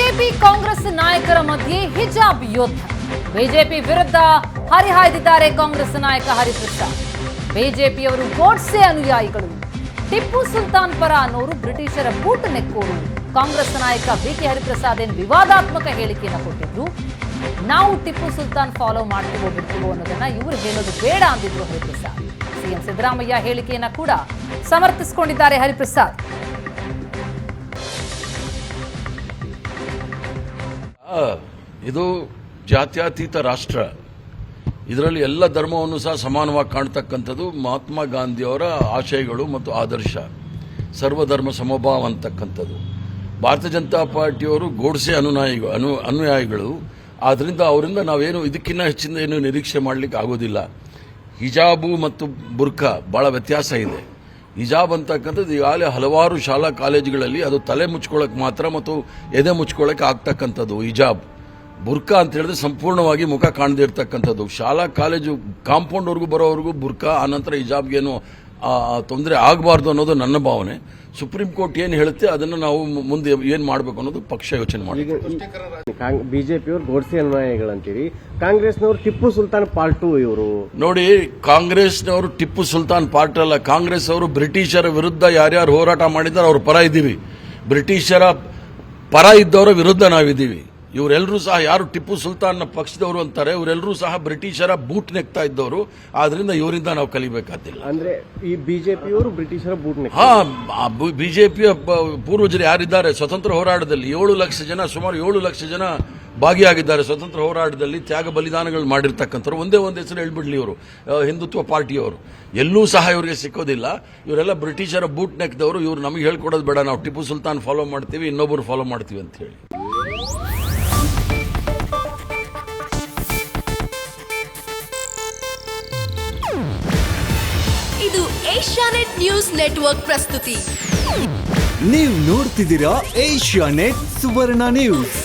BJP Congress ನಾಯಕರ ಮಧ್ಯೆ ಹಿಜಾಬ್ ಯುದ್ಧ. ಬಿಜೆಪಿ ವಿರುದ್ಧ ಹರಿಹಾಯ್ದಿದ್ದಾರೆ ಕಾಂಗ್ರೆಸ್ ನಾಯಕ ಹರಿಪ್ರಸಾದ್. ಬಿಜೆಪಿಯವರು ಗೋಡ್ಸೆ ಅನುಯಾಯಿಗಳು, ಟಿಪ್ಪು ಸುಲ್ತಾನ್ ಪರ ಅನ್ನೋರು ಬ್ರಿಟಿಷರ ಬೂಟ್ ನೆಕ್ಕೋರು. ಕಾಂಗ್ರೆಸ್ ನಾಯಕ ಬಿಕೆ ಹರಿಪ್ರಸಾದ್ ವಿವಾದಾತ್ಮಕ ಹೇಳಿಕೆಯನ್ನು ಕೊಟ್ಟಿದ್ರು. ನಾವು ಟಿಪ್ಪು ಸುಲ್ತಾನ್ ಫಾಲೋ ಮಾಡ್ತೀವೋ ಬಿಡ್ತೀವೋ ಅನ್ನೋದನ್ನ ಇವರು ಹೇಳೋದು ಬೇಡ ಅಂದಿದ್ರು ಹರಿಪ್ರಸಾದ್. ಸಿಎಂ ಸಿದ್ದರಾಮಯ್ಯ ಹೇಳಿಕೆಯನ್ನ ಕೂಡ ಸಮರ್ಥಿಸಿಕೊಂಡಿದ್ದಾರೆ ಹರಿಪ್ರಸಾದ್. ಇದು ಜಾತ್ಯತೀತ ರಾಷ್ಟ್ರ. ಇದರಲ್ಲಿ ಎಲ್ಲ ಧರ್ಮವನ್ನು ಸಹ ಸಮಾನವಾಗಿ ಕಾಣ್ತಕ್ಕಂಥದ್ದು ಮಹಾತ್ಮ ಗಾಂಧಿಯವರ ಆಶಯಗಳು ಮತ್ತು ಆದರ್ಶ, ಸರ್ವಧರ್ಮ ಸಮಭಾವ ಅಂತಕ್ಕಂಥದ್ದು. ಭಾರತೀಯ ಜನತಾ ಪಾರ್ಟಿಯವರು ಗೋಡ್ಸೆ ಅನುಯಾಯಿಗಳು. ಆದ್ದರಿಂದ ಅವರಿಂದ ನಾವೇನು ಇದಕ್ಕಿಂತ ಹೆಚ್ಚಿನ ಏನು ನಿರೀಕ್ಷೆ ಮಾಡಲಿಕ್ಕೆ ಆಗೋದಿಲ್ಲ. ಹಿಜಾಬು ಮತ್ತು ಬುರ್ಖಾ ಭಾಳ ವ್ಯತ್ಯಾಸ ಇದೆ. ಹಿಜಾಬ್ ಅಂತಕ್ಕಂಥದ್ದು ಈಗಾಗಲೇ ಹಲವಾರು ಶಾಲಾ ಕಾಲೇಜುಗಳಲ್ಲಿ ಅದು ತಲೆ ಮುಚ್ಕೊಳ್ಳೋಕೆ ಮಾತ್ರ ಮತ್ತು ಎದೆ ಮುಚ್ಕೊಳ್ಳೋಕೆ ಆಗ್ತಕ್ಕಂಥದ್ದು ಹಿಜಾಬ್. ಬುರ್ಖಾ ಅಂತ ಹೇಳಿದ್ರೆ ಸಂಪೂರ್ಣವಾಗಿ ಮುಖ ಕಾಣದೇ ಇರ್ತಕ್ಕಂಥದ್ದು. ಶಾಲಾ ಕಾಲೇಜು ಕಾಂಪೌಂಡ್ವರೆಗೂ ಬರೋವರೆಗೂ ಬುರ್ಖಾ, ಆನಂತರ ಹಿಜಾಬ್ಗೇನು ತೊಂದರೆ ಆಗಬಾರ್ದು ಅನ್ನೋದು ನನ್ನ ಭಾವನೆ. ಸುಪ್ರೀಂ ಕೋರ್ಟ್ ಏನು ಹೇಳುತ್ತೆ ಅದನ್ನು ನಾವು ಮುಂದೆ ಏನು ಮಾಡಬೇಕು ಅನ್ನೋದು ಪಕ್ಷ ಯೋಚನೆ ಮಾಡಿ. ಬಿಜೆಪಿಯವರು ಗೋಡ್ಸೆ ಅನುಯಾಯಿಗಳಂತೀರಿ, ಕಾಂಗ್ರೆಸ್ನವರು ಟಿಪ್ಪು ಸುಲ್ತಾನ್ ಪಾರ್ಟ್ 2 ಇವರು. ನೋಡಿ, ಕಾಂಗ್ರೆಸ್ನವರು ಟಿಪ್ಪು ಸುಲ್ತಾನ್ ಪಾರ್ಟ್ ಅಲ್ಲ. ಕಾಂಗ್ರೆಸ್ ಅವರು ಬ್ರಿಟಿಷರ ವಿರುದ್ಧ ಯಾರ್ಯಾರು ಹೋರಾಟ ಮಾಡಿದ್ದಾರೆ ಅವ್ರ ಪರ ಇದ್ದೀವಿ. ಬ್ರಿಟಿಷರ ಪರ ಇದ್ದವರ ವಿರುದ್ಧ ನಾವಿದ್ದೀವಿ. ಇವರೆಲ್ಲರೂ ಸಹ ಯಾರು ಟಿಪ್ಪು ಸುಲ್ತಾನ್ನ ಪಕ್ಷದವರು ಅಂತಾರೆ, ಇವರೆಲ್ಲರೂ ಸಹ ಬ್ರಿಟಿಷರ ಬೂಟ್ ನೆಕ್ತಾ ಇದ್ದವರು. ಆದ್ರಿಂದ ಇವರಿಂದ ನಾವು ಕಲಿಬೇಕಾಗಿಲ್ಲ. ಅಂದ್ರೆ ಈ ಬಿಜೆಪಿಯವರು ಬ್ರಿಟಿಷರ ಬೂಟ್ ನೆಕ್. ಬಿಜೆಪಿಯ ಪೂರ್ವಜರು ಯಾರಿದ್ದಾರೆ ಸ್ವತಂತ್ರ ಹೋರಾಟದಲ್ಲಿ 7 ಲಕ್ಷ ಜನ, ಸುಮಾರು 7 ಲಕ್ಷ ಜನ ಭಾಗಿಯಾಗಿದ್ದಾರೆ ಸ್ವತಂತ್ರ ಹೋರಾಟದಲ್ಲಿ. ತ್ಯಾಗ ಬಲಿದಾನಗಳು ಮಾಡಿರ್ತಕ್ಕಂಥವ್ರು. ಒಂದೇ ಒಂದು ಹೆಸರು ಹೇಳ್ಬಿಡ್ಲಿ, ಇವರು ಹಿಂದುತ್ವ ಪಾರ್ಟಿಯವರು. ಎಲ್ಲೂ ಸಹ ಇವರಿಗೆ ಸಿಕ್ಕೋದಿಲ್ಲ. ಇವರೆಲ್ಲ ಬ್ರಿಟಿಷರ ಬೂಟ್ ನೆಕ್ದವರು. ಇವರು ನಮಗೆ ಹೇಳ್ಕೊಡೋದು ಬೇಡ, ನಾವು ಟಿಪ್ಪು ಸುಲ್ತಾನ್ ಫಾಲೋ ಮಾಡ್ತೀವಿ, ಇನ್ನೊಬ್ಬರು ಫಾಲೋ ಮಾಡ್ತೀವಿ ಅಂತ ಹೇಳಿ. ಇದು ಏಷ್ಯಾನೆಟ್ ನ್ಯೂಸ್ ನೆಟ್ವರ್ಕ್ ಪ್ರಸ್ತುತಿ. ನೀವು ನೋಡ್ತಿದ್ದೀರಾ ಏಷ್ಯಾನೆಟ್ ಸುವರ್ಣ ನ್ಯೂಸ್.